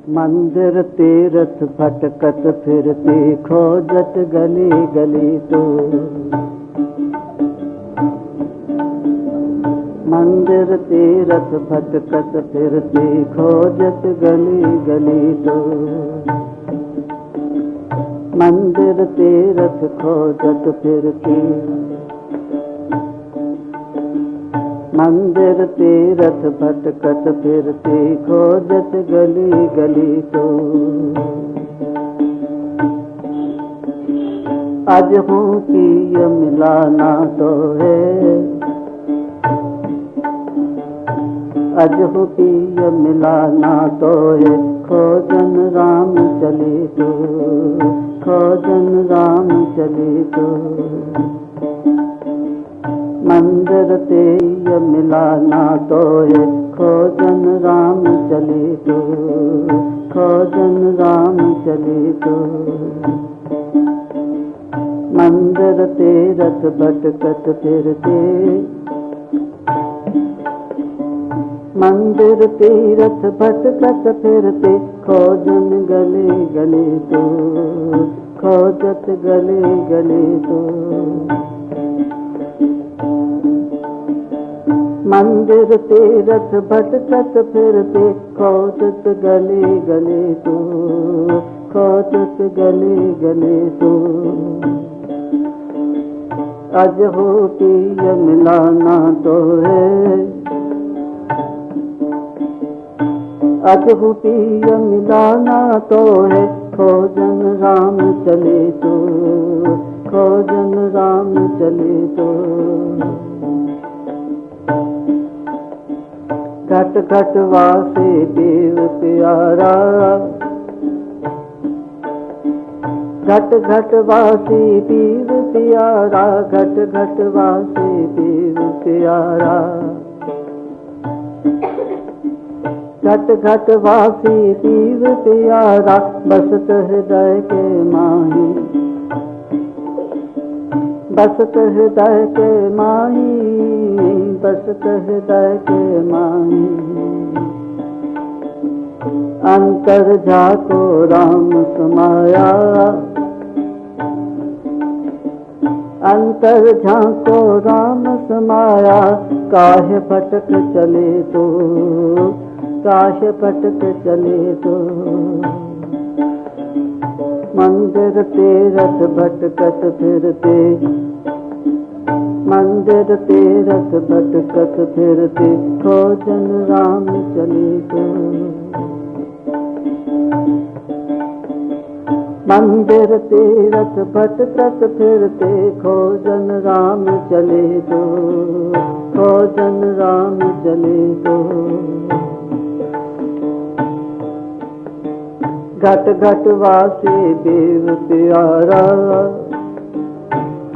मंदिर तीर्थ भटकत फिरती खोजत गली गली तो। मंदिर तीर्थ भटकत फिरती खोजत गली गली तो। मंदिर तीर्थ खोजत फिरती। मंदिर तीर्थ भटकत फिरती खोजत गली गली तो। आज हूँ पिय मिलाना तो है। आज हूँ पिय मिलाना तो है। खोजन राम चली तो। खोजन राम चली तो। मंदिर तेय मिलाना तो है। खोजन राम चली तो। खोजन राम चली तो। मंदिर तीर्थ भटकत फिरते। मंदिर तीर्थ भटकत फिरते खोजन गली गली तो। खोजत गली गली तो। मंदिर तीर्थ भटकत फिरते खोजत गली गली तो। खोजत गली गली तो। आज हो पिय मिलाना तो है। आज हो पिय मिलाना तो है। खोजन राम चले तो। खोजन राम चले तो। घट घट वासे देव प्यारा। घट घट वासी देव प्यारा। घट घट वासी देव प्यारा। घट घट वासी देव प्यारा। बसत हृदय के माही। बसत हृदय के माही। बसत हृदय के माही। अंतर झाको राम समाया। अंतर झाको राम समाया। काहे भटक चले तो। काहे भटक चले तो। मंदिर तीर्थ भटकत फिरते। मंदिर तीर्थ भटकत फिरते खोजन राम चले तो। मंदिर तीर्थ भटकत फिरते खोजन राम चले तो। खोजन राम चले तो। घट घट वासी देव प्यारा।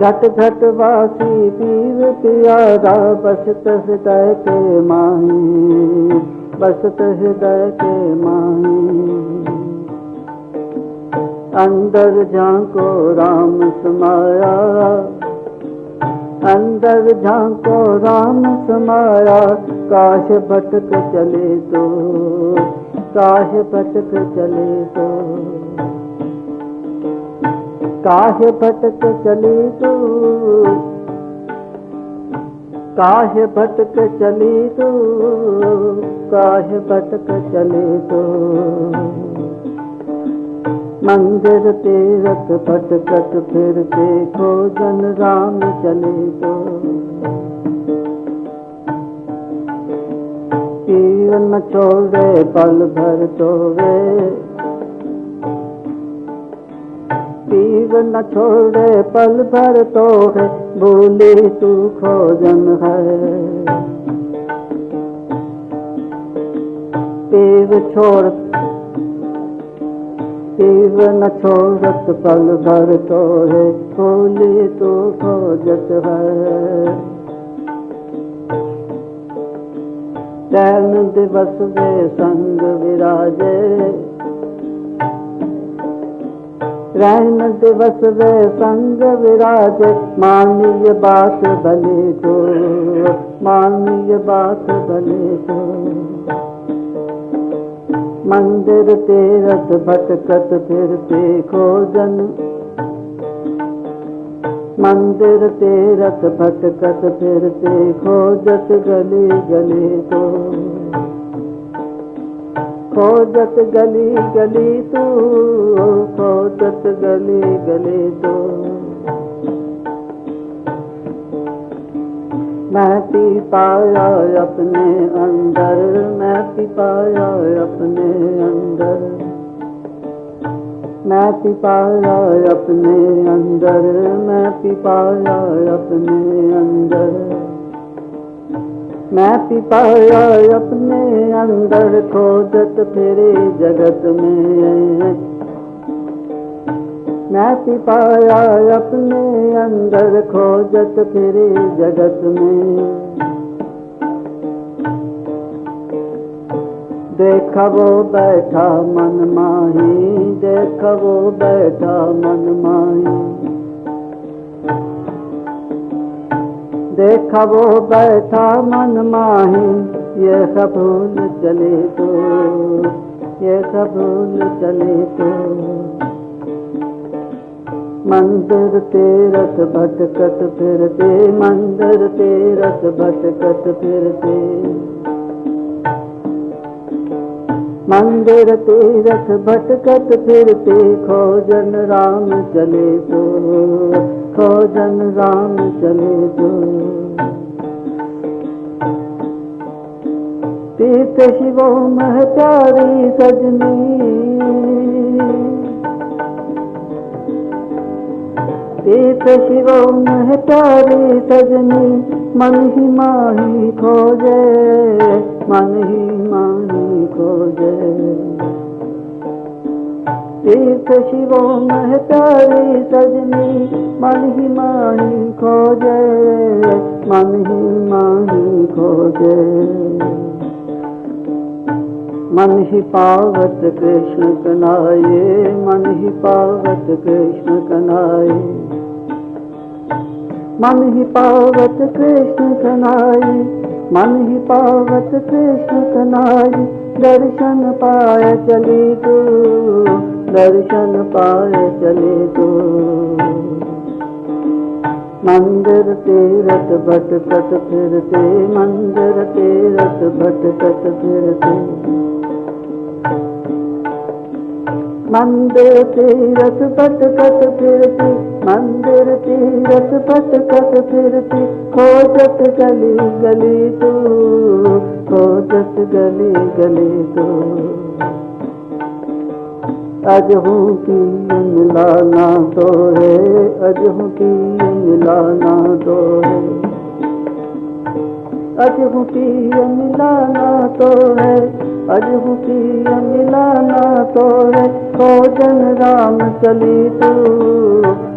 घट घट वासी देव प्यारा। बसत हृदय के माही। बसत हृदय के माही। अंदर झांको राम समाया। अंदर झांको राम समाया। काश भटक चले तो। काहे भटक चले तो। काहे भटक चले तो। काहे भटक चले तो। काहे भटक चले तो। मंदिर तीर्थ भटकत फिरते खोजन राम चले तो। जीवन न छोड़े पल भर तो वे। जीवन न छोड़े पल भर तो है। भूली तू खोजन है। पीव छोड़। पीव न छोड़त पल भर तो है। भूली तू खोजत है। रैन दिवस वे संग विराजे। रैन दिवस वे संग विराजे। मानिय बात भले तो। मानिय बात भले तो। मंदिर तीरथ भटकत फिरते खोजन, मंदिर तीरथ भटकत फिरते खोजत गली गली तो, खोजत गली गली तू, खोजत गली गली तो। मैं पी पाया अपने अंदर, मैं पी पाया अपने अंदर, मैं पी पाया अपने अंदर, मैं पी पाया अपने अंदर, मैं पी पाया अपने अंदर खोजत फिरे जगत में, मैं पी पाया अपने अंदर खोजत फिरे जगत में। देखा वो बैठा मन माही, देखा वो बैठा मन माही, देखा वो बैठा मन माही, ये सब भूल चले तो, ये सब भूल चले तो। मंदिर तीरथ भटकत फिरते, मंदिर तीरथ भटकत फिरते, मंदिर तीरथ भटकत फिरते खोजन राम चले तो, खोजन राम चले तो। तीर्थ शिवो मह प्यारी सजनी, तीर्थ शिवो मह प्यारी सजनी, मन ही माही खोजे, मन ही माही खोजे। तीर्थ शिवो मह प्यारी सजनी, मन ही माही खोजे, मन ही माही खोजे। मन ही पावत कृष्ण कनाए, मन ही पावत कृष्ण कनाए, मन ही पावत कृष्ण कनाए, मन ही पावत कृष्ण कनाए। दर्शन पाए चली तू, दर्शन पाए चले तू। मंदिर तीरथ भटकत फिरते, मंदिर तीरथ भटकत फिरते, मंदिर तीरथ भटकत फिरती, मंदिर तीरथ भटकत फिरती खोजत गली गली तू, खोजत गली गली तू। अजहू की मिलाना तो है, अजहू की मिलाना तो है, अजहू की मिलाना तो है, अजहू की मिलाना तो है। खोजन राम चली तू,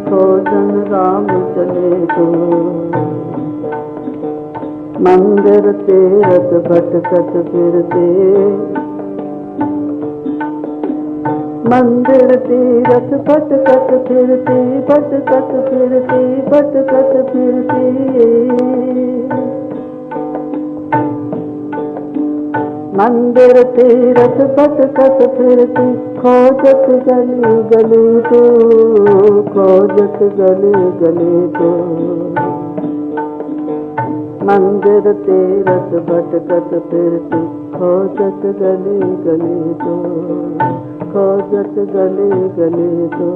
खोजन राम चले तू। मंदिर तीरथ भटकत फिरते, मंदिर तीरथ भटकत फिरती, भटकत फिरती, भटकत फिरती। मंदिर तीरथ भटकत फिरती खोजत गली गली तू, खोजत गली गली तू। मंदिर तीरथ भटकत फिरती खोजत गली गली तू, खोजत गली गली तू,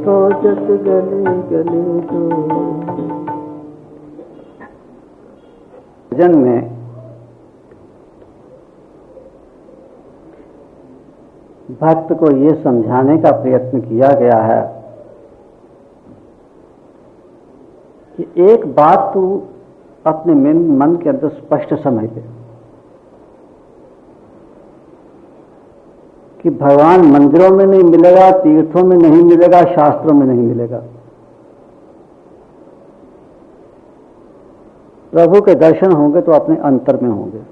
खोजत गली गली तू। भजन में भक्त को ये समझाने का प्रयत्न किया गया है कि एक बात तू अपने मन के अंदर स्पष्ट समझ ले कि भगवान मंदिरों में नहीं मिलेगा, तीर्थों में नहीं मिलेगा, शास्त्रों में नहीं मिलेगा। प्रभु के दर्शन होंगे तो अपने अंतर में होंगे।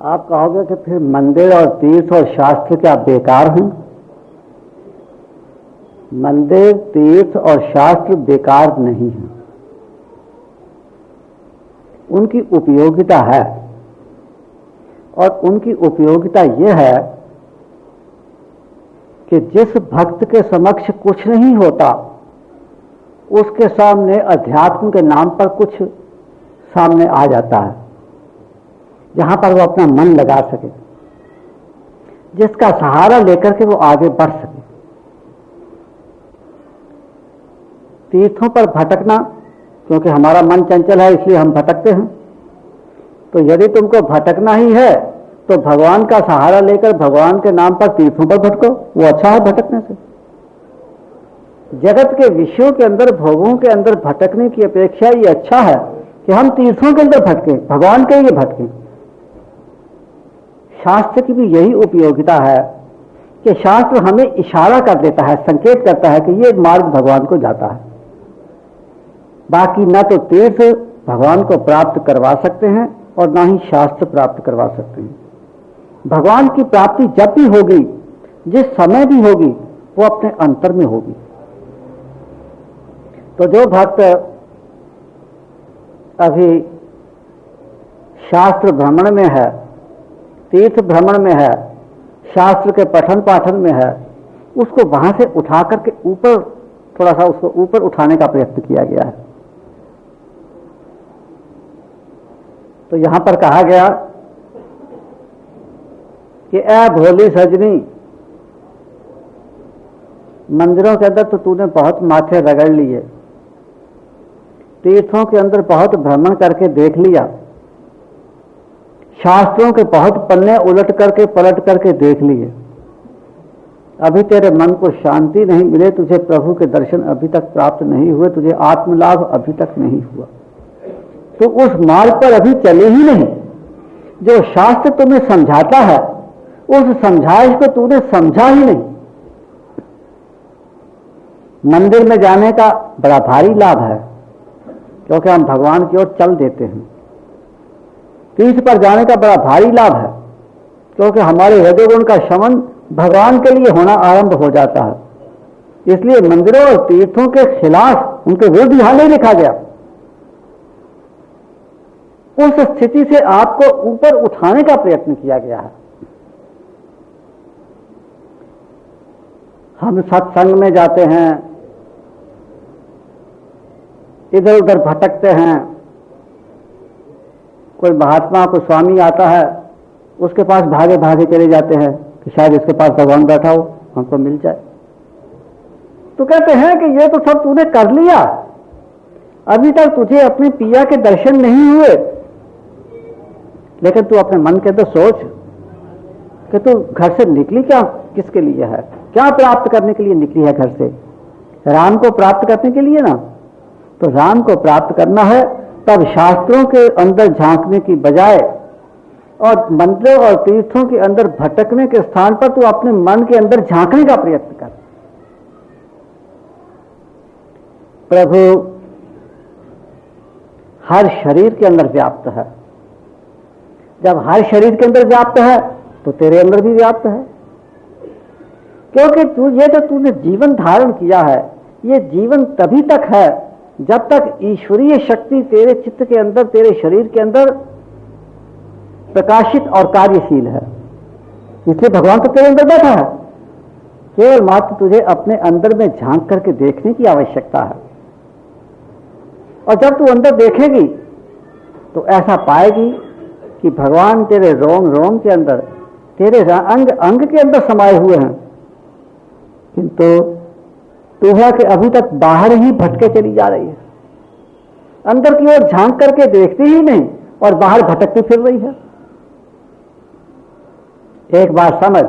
आप कहोगे कि फिर मंदिर और तीर्थ और शास्त्र क्या बेकार हैं? मंदिर, तीर्थ और शास्त्र बेकार नहीं हैं, उनकी उपयोगिता है और उनकी उपयोगिता यह है कि जिस भक्त के समक्ष कुछ नहीं होता उसके सामने अध्यात्म के नाम पर कुछ सामने आ जाता है, जहां पर वो अपना मन लगा सके, जिसका सहारा लेकर के वो आगे बढ़ सके। तीर्थों पर भटकना, क्योंकि हमारा मन चंचल है इसलिए हम भटकते हैं, तो यदि तुमको भटकना ही है तो भगवान का सहारा लेकर भगवान के नाम पर तीर्थों पर भटको, वो अच्छा है भटकने से। जगत के विषयों के अंदर, भोगों के अंदर भटकने की अपेक्षा ये अच्छा है कि हम तीर्थों के अंदर भटकें, भगवान के लिए भटकें। शास्त्र की भी यही उपयोगिता है कि शास्त्र हमें इशारा कर देता है, संकेत करता है कि ये मार्ग भगवान को जाता है। बाकी न तो तीर्थ भगवान को प्राप्त करवा सकते हैं और ना ही शास्त्र प्राप्त करवा सकते हैं। भगवान की प्राप्ति जब भी होगी, जिस समय भी होगी, वो अपने अंतर में होगी। तो जो भक्त अभी शास्त्र भ्रमण में है, तीर्थ भ्रमण में है, शास्त्र के पठन पाठन में है, उसको वहां से उठा करके ऊपर, थोड़ा सा उसको ऊपर उठाने का प्रयत्न किया गया है। तो यहां पर कहा गया कि ऐ भोली सजनी, मंदिरों के अंदर तो तूने बहुत माथे रगड़ लिए, तीर्थों के अंदर बहुत भ्रमण करके देख लिया, शास्त्रों के बहुत पन्ने उलट करके पलट करके देख लिए, अभी तेरे मन को शांति नहीं मिले, तुझे प्रभु के दर्शन अभी तक प्राप्त नहीं हुए, तुझे आत्मलाभ अभी तक नहीं हुआ, तो उस मार्ग पर अभी चले ही नहीं। जो शास्त्र तुम्हें समझाता है उस समझाइश को तूने समझा ही नहीं। मंदिर में जाने का बड़ा भारी लाभ है क्योंकि हम भगवान की ओर चल देते हैं। तीर्थ पर जाने का बड़ा भारी लाभ है क्योंकि हमारे हृदय का शमन भगवान के लिए होना आरंभ हो जाता है। इसलिए मंदिरों और तीर्थों के खिलाफ, उनके विरुद्ध यहां नहीं लिखा गया। उस स्थिति से आपको ऊपर उठाने का प्रयत्न किया गया है। हम सत्संग में जाते हैं, इधर उधर भटकते हैं, कोई महात्मा, कोई स्वामी आता है, उसके पास भागे भागे चले जाते हैं कि शायद इसके पास भगवान बैठा हो, हमको मिल जाए। तो कहते हैं कि ये तो सब तूने कर लिया, अभी तक तुझे अपने पिया के दर्शन नहीं हुए, लेकिन तू अपने मन के अंदर सोच कि तू घर से निकली क्या, किसके लिए है, क्या प्राप्त करने के लिए निकली है घर से? राम को प्राप्त करने के लिए ना। तो राम को प्राप्त करना है तब शास्त्रों के अंदर झांकने की बजाय और मंदिरों और तीर्थों के अंदर भटकने के स्थान पर तू अपने मन के अंदर झांकने का प्रयत्न कर। प्रभु हर शरीर के अंदर व्याप्त है। जब हर शरीर के अंदर व्याप्त है तो तेरे अंदर भी व्याप्त है, क्योंकि तूने जीवन धारण किया है, ये जीवन तभी तक है जब तक ईश्वरीय शक्ति तेरे चित्त के अंदर, तेरे शरीर के अंदर प्रकाशित और कार्यशील है। इसलिए भगवान तो तेरे अंदर बैठा है, केवल मात्र तुझे अपने अंदर में झांक करके देखने की आवश्यकता है। और जब तू अंदर देखेगी तो ऐसा पाएगी कि भगवान तेरे रोम रोम के अंदर, तेरे अंग अंग के अंदर समाये हुए हैं, किंतु तू है कि अभी तक बाहर ही भटके चली जा रही है, अंदर की ओर झांक करके देखती ही नहीं और बाहर भटकती फिर रही है। एक बात समझ,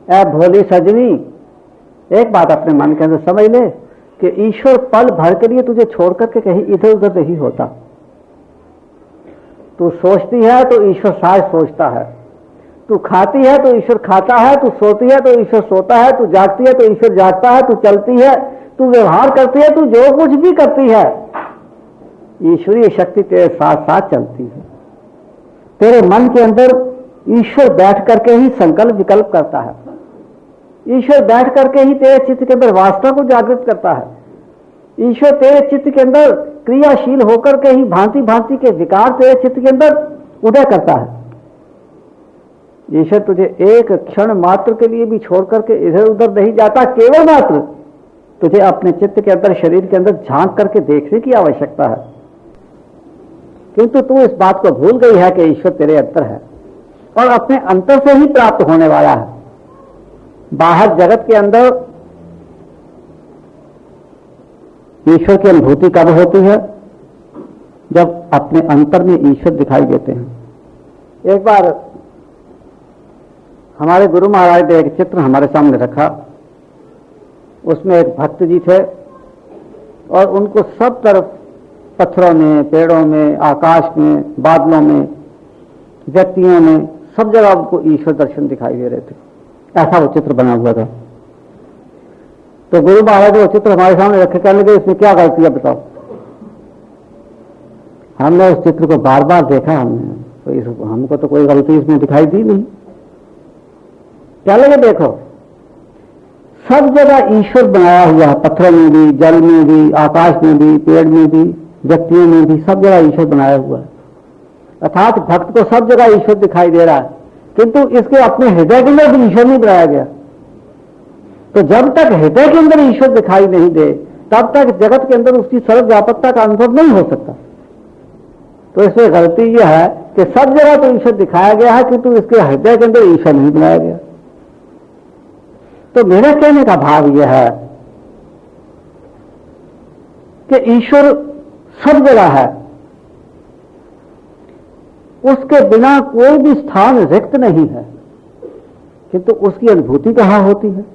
ऐ भोली सजनी, एक बात अपने मन के अंदर समझ ले कि ईश्वर पल भर के लिए तुझे छोड़ करके कहीं इधर उधर नहीं होता। तू सोचती है तो ईश्वर शायद सोचता है, तू खाती है तो ईश्वर खाता है, तू सोती है तो ईश्वर सोता है, तू जागती है तो ईश्वर जागता है, तू चलती है, तू व्यवहार करती है, तू जो कुछ भी करती है, ईश्वरीय शक्ति तेरे साथ साथ चलती है। तेरे मन के अंदर ईश्वर बैठ करके ही संकल्प विकल्प करता है, ईश्वर बैठ करके ही तेरे चित्त के अंदर वासना को जागृत करता है, ईश्वर तेरे चित्त के अंदर क्रियाशील होकर के ही भांति भांति के विकार तेरे चित्त के अंदर उदय करता है। ईश्वर तुझे एक क्षण मात्र के लिए भी छोड़ करके इधर उधर नहीं जाता, केवल मात्र तुझे अपने चित्त के अंदर, शरीर के अंदर झांक करके देखने की आवश्यकता है। किंतु तू इस बात को भूल गई है कि ईश्वर तेरे अंतर है और अपने अंतर से ही प्राप्त होने वाला है। बाहर जगत के अंदर ईश्वर की अनुभूति कब होती है? जब अपने अंतर में ईश्वर दिखाई देते हैं। एक बार हमारे गुरु महाराज ने एक चित्र हमारे सामने रखा। उसमें एक भक्त जी थे और उनको सब तरफ पत्थरों में, पेड़ों में, आकाश में, बादलों में, व्यक्तियों में, सब जगह उनको ईश्वर दर्शन दिखाई दे रहे थे। ऐसा वो चित्र बना हुआ था। तो गुरु महाराज वो चित्र हमारे सामने रखे, कहने लगे इसमें क्या गलती है बताओ। हमने उस चित्र को बार बार देखा, हमको तो कोई गलती इसमें दिखाई दी नहीं। क्या लगे देखो, सब जगह ईश्वर बनाया हुआ है, पत्थरों में भी, जल में भी, आकाश में भी, पेड़ में भी, व्यक्तियों में भी, सब जगह ईश्वर बनाया हुआ है। अर्थात भक्त को सब जगह ईश्वर दिखाई दे रहा है, किंतु इसके अपने हृदय के अंदर भी ईश्वर नहीं बनाया गया। तो जब तक हृदय के अंदर ईश्वर दिखाई नहीं दे, तब तक जगत के अंदर उसकी सर्वव्यापकता का अनुभव नहीं हो सकता। तो इसमें गलती यह है कि सब जगह तो ईश्वर दिखाया गया है, किंतु इसके हृदय के अंदर ईश्वर नहीं बनाया गया। तो मेरा कहने का भाव यह है कि ईश्वर सब जगह है, उसके बिना कोई भी स्थान रिक्त नहीं है, किंतु उसकी अनुभूति कहां होती है?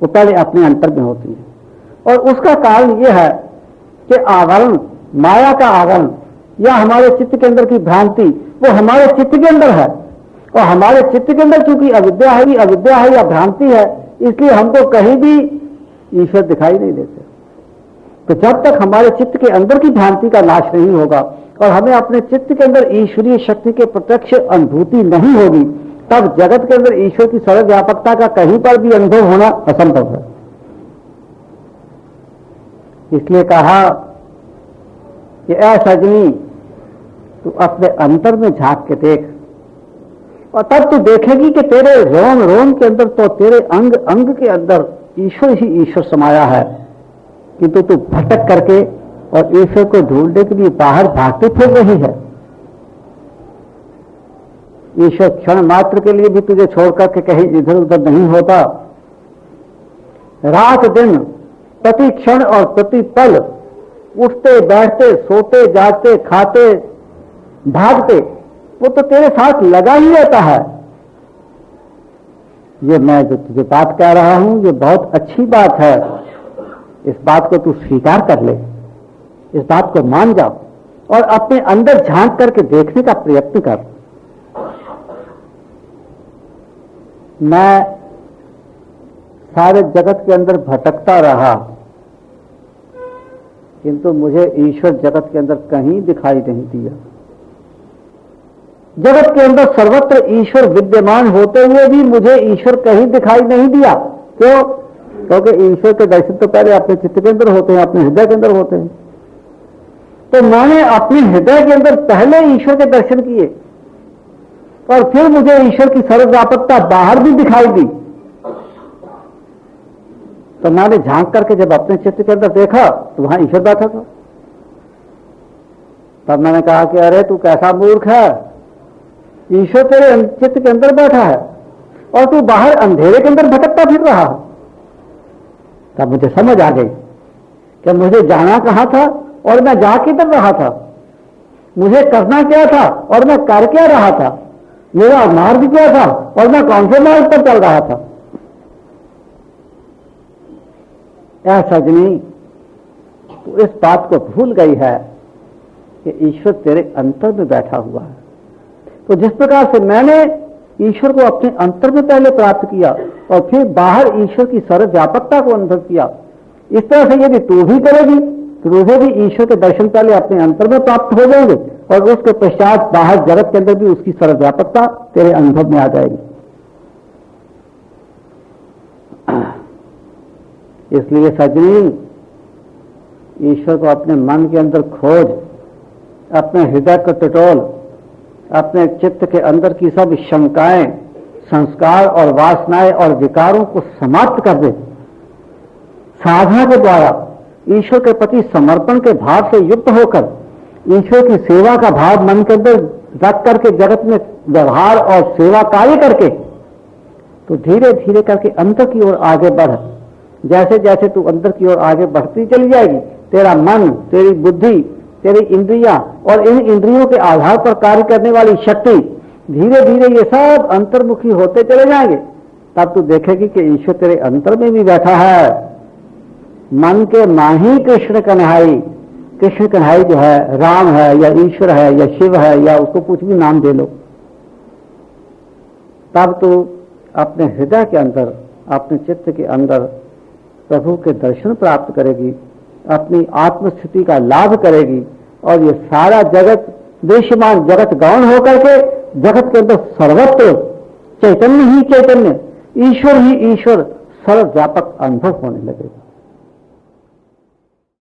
वो पहले अपने अंतर में होती है। और उसका कारण यह है कि आवरण, माया का आवरण या हमारे चित्त के अंदर की भ्रांति, वो हमारे चित्त के अंदर है। और हमारे चित्त के अंदर चूंकि अविद्या है या भ्रांति है, इसलिए हमको कहीं भी ईश्वर दिखाई नहीं देते। तो जब तक हमारे चित्त के अंदर की भ्रांति का नाश नहीं होगा और हमें अपने चित्त के अंदर ईश्वरीय शक्ति के प्रत्यक्ष अनुभूति नहीं होगी, तब जगत के अंदर ईश्वर की सर्वव्यापकता का कहीं पर भी अनुभव होना असंभव है। इसलिए कहा कि ऐ सजनी, तू अपने अंतर में झांक के देख, और तब तू देखेगी कि तेरे रोम रोम के अंदर, तो तेरे अंग अंग के अंदर ईश्वर ही ईश्वर समाया है। किंतु तू भटक करके और ईश्वर को ढूंढने के लिए बाहर भागते फिर रही है। ईश्वर क्षण मात्र के लिए भी तुझे छोड़ करके कहीं इधर उधर नहीं होता। रात दिन, प्रति क्षण और प्रति पल, उठते बैठते, सोते जागते, खाते भागते, वो तो तेरे साथ लगा ही रहता है। ये मैं जो तुझे बात कह रहा हूं, ये बहुत अच्छी बात है। इस बात को तू स्वीकार कर ले, इस बात को मान जा और अपने अंदर झांक करके देखने का प्रयत्न कर। मैं सारे जगत के अंदर भटकता रहा, किंतु मुझे ईश्वर जगत के अंदर कहीं दिखाई नहीं दिया। जगत के अंदर सर्वत्र ईश्वर विद्यमान होते हुए भी मुझे ईश्वर कहीं दिखाई नहीं दिया। क्यों? क्योंकि ईश्वर के दर्शन तो पहले अपने चित्त के अंदर होते हैं, अपने हृदय के अंदर होते हैं। तो मैंने अपने हृदय के अंदर पहले ईश्वर के दर्शन किए और फिर मुझे ईश्वर की सर्वव्यापकता बाहर भी दिखाई दी। तो मैंने झांक करके जब अपने चित्त के अंदर देखा तो वहां ईश्वर बैठा था। तब मैंने कहा कि अरे तू कैसा मूर्ख है, ईश्वर तेरे चित्त के अंदर बैठा है और तू बाहर अंधेरे के अंदर भटकता फिर रहा है। तब मुझे समझ आ गई कि मुझे जाना कहां था और मैं जा किधर रहा था, मुझे करना क्या था और मैं कर क्या रहा था, मेरा मार्ग क्या था और मैं कौन से मार्ग पर चल रहा था। ऐ सजनी, तू इस बात को भूल गई है कि ईश्वर तेरे अंतर में बैठा हुआ है। तो जिस प्रकार से मैंने ईश्वर को अपने अंतर में पहले प्राप्त किया और फिर बाहर ईश्वर की सर्वव्यापकता को अनुभव किया, इस तरह से यदि तू भी करेगी तो तुझे भी ईश्वर के दर्शन पहले अपने अंतर में प्राप्त हो जाएंगे और उसके पश्चात बाहर जगत के अंदर भी उसकी सर्वव्यापकता तेरे अनुभव में आ जाएगी। इसलिए सजनी, ईश्वर को अपने मन के अंदर खोज, अपने हृदय को टटोल, अपने चित्त के अंदर की सब शंकाएं, संस्कार और वासनाएं और विकारों को समाप्त कर दे, साधना के द्वारा ईश्वर के प्रति समर्पण के भाव से युक्त होकर ईश्वर की सेवा का भाव मन के अंदर रख करके जगत में व्यवहार और सेवा कार्य करके तो धीरे धीरे करके अंतर की ओर आगे बढ़। जैसे जैसे तू अंदर की ओर आगे बढ़ती चली जाएगी, तेरा मन, तेरी बुद्धि, तेरी इंद्रियां और इन इंद्रियों के आधार पर कार्य करने वाली शक्ति धीरे धीरे ये सब अंतर्मुखी होते चले जाएंगे। तब तू देखेगी कि ईश्वर तेरे अंतर में भी बैठा है। मन के माही कृष्ण कन्हई, कृष्ण कन्हई जो है राम है या ईश्वर है या शिव है या उसको कुछ भी नाम दे लो, तब तू अपने हृदय के अंदर, अपने चित्त के अंदर प्रभु के दर्शन प्राप्त करेगी, अपनी आत्मस्थिति का लाभ करेगी और ये सारा जगत, दृश्यमान जगत गौण होकर के जगत के अंदर सर्वत्र चैतन्य ही चैतन्य, ईश्वर ही ईश्वर सर्वव्यापक अनुभव होने लगेगा।